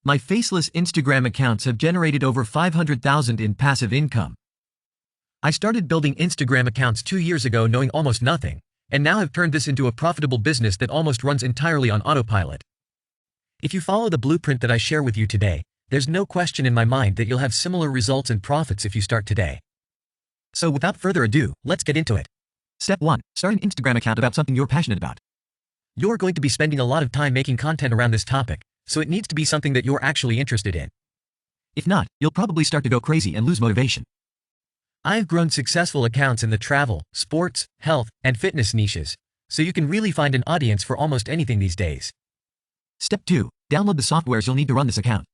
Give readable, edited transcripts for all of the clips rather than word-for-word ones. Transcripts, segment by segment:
My Faceless Instagram accounts have generated over 500,000 in passive income. I started building Instagram accounts 2 years ago knowing almost nothing, and now have turned this into a profitable business that almost runs entirely on autopilot. If you follow the blueprint that I share with you today, there's no question in my mind that you'll have similar results and profits if you start today. So without further ado, let's get into it. Step 1. Start an Instagram account about something you're passionate about. You're going to be spending a lot of time making content around this topic, so it needs to be something that you're actually interested in. If not, you'll probably start to go crazy and lose motivation. I've grown successful accounts in the travel, sports, health, and fitness niches, so you can really find an audience for almost anything these days. Step 2. Download the softwares you'll need to run this account.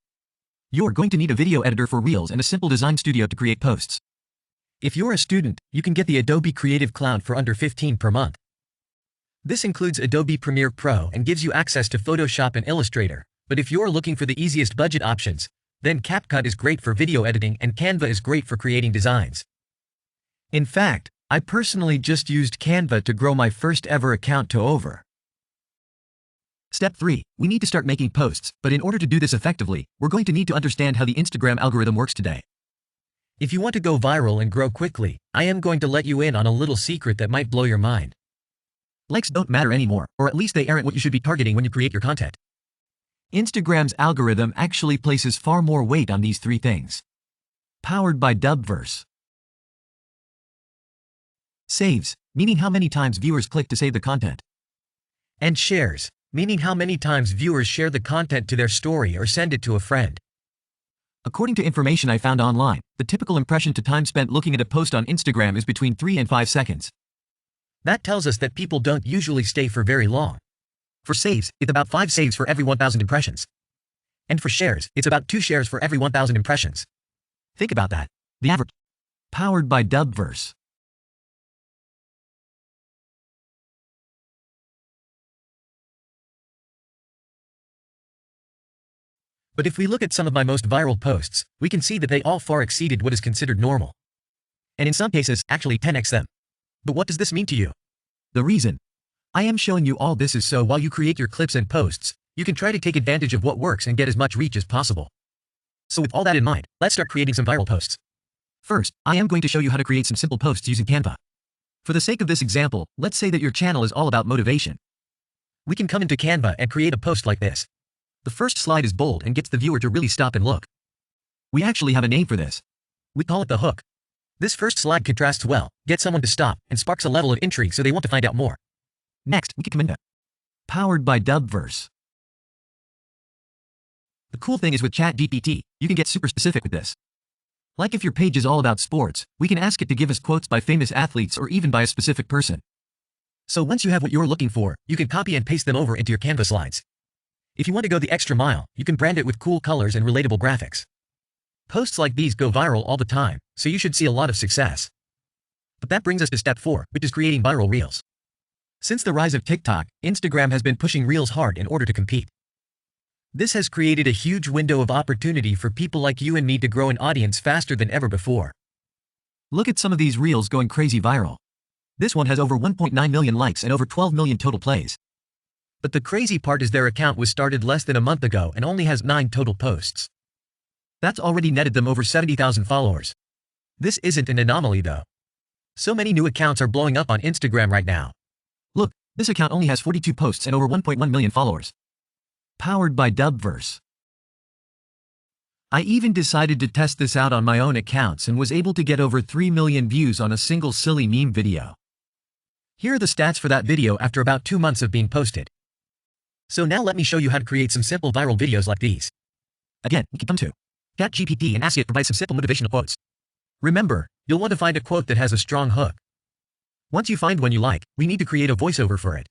You're going to need a video editor for Reels and a simple design studio to create posts. If you're a student, you can get the Adobe Creative Cloud for under $15 per month. This includes Adobe Premiere Pro and gives you access to Photoshop and Illustrator, but if you're looking for the easiest budget options, then CapCut is great for video editing and Canva is great for creating designs. In fact, I personally just used Canva to grow my first ever account to over. Step 3. We need to start making posts, but in order to do this effectively, we're going to need to understand how the Instagram algorithm works today. If you want to go viral and grow quickly, I am going to let you in on a little secret that might blow your mind. Likes don't matter anymore, or at least they aren't what you should be targeting when you create your content. Instagram's algorithm actually places far more weight on these 3 things. Powered by Dubverse. Saves, meaning how many times viewers click to save the content. And shares, meaning how many times viewers share the content to their story or send it to a friend. According to information I found online, the typical impression to time spent looking at a post on Instagram is between 3 and 5 seconds. That tells us that people don't usually stay for very long. For saves, it's about 5 saves for every 1,000 impressions. And for shares, it's about 2 shares for every 1,000 impressions. Think about that. The average. Powered by Dubverse. But if we look at some of my most viral posts, we can see that they all far exceeded what is considered normal. And in some cases, actually 10x them. But what does this mean to you? The reason I am showing you all this is so while you create your clips and posts, you can try to take advantage of what works and get as much reach as possible. So with all that in mind, let's start creating some viral posts. First, I am going to show you how to create some simple posts using Canva. For the sake of this example, let's say that your channel is all about motivation. We can come into Canva and create a post like this. The first slide is bold and gets the viewer to really stop and look. We actually have a name for this. We call it the hook. This first slide contrasts well, gets someone to stop, and sparks a level of intrigue so they want to find out more. Next, we can come into Powered by Dubverse. The cool thing is with ChatGPT, you can get super specific with this. Like if your page is all about sports, we can ask it to give us quotes by famous athletes or even by a specific person. So once you have what you're looking for, you can copy and paste them over into your Canva slides. If you want to go the extra mile, you can brand it with cool colors and relatable graphics. Posts like these go viral all the time, so you should see a lot of success. But that brings us to step 4, which is creating viral reels. Since the rise of TikTok, Instagram has been pushing reels hard in order to compete. This has created a huge window of opportunity for people like you and me to grow an audience faster than ever before. Look at some of these reels going crazy viral. This one has over 1.9 million likes and over 12 million total plays. But the crazy part is their account was started less than a month ago and only has 9 total posts. That's already netted them over 70,000 followers. This isn't an anomaly though. So many new accounts are blowing up on Instagram right now. Look, this account only has 42 posts and over 1.1 million followers. Powered by Dubverse. I even decided to test this out on my own accounts and was able to get over 3 million views on a single silly meme video. Here are the stats for that video after about 2 months of being posted. So now let me show you how to create some simple viral videos like these. Again, we can come to ChatGPT and ask it to provide some simple motivational quotes. Remember, you'll want to find a quote that has a strong hook. Once you find one you like, we need to create a voiceover for it.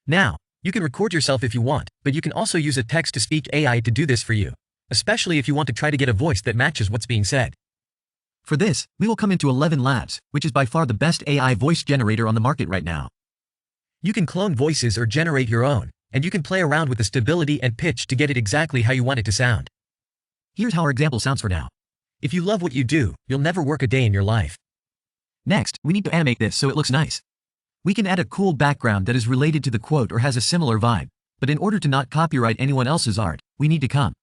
Now, you can record yourself if you want, but you can also use a text-to-speech AI to do this for you, especially if you want to try to get a voice that matches what's being said. For this, we will come into 11 Labs, which is by far the best AI voice generator on the market right now. You can clone voices or generate your own, and you can play around with the stability and pitch to get it exactly how you want it to sound. Here's how our example sounds for now. If you love what you do, you'll never work a day in your life. Next, we need to animate this so it looks nice. We can add a cool background that is related to the quote or has a similar vibe, but in order to not copyright anyone else's art, we need to come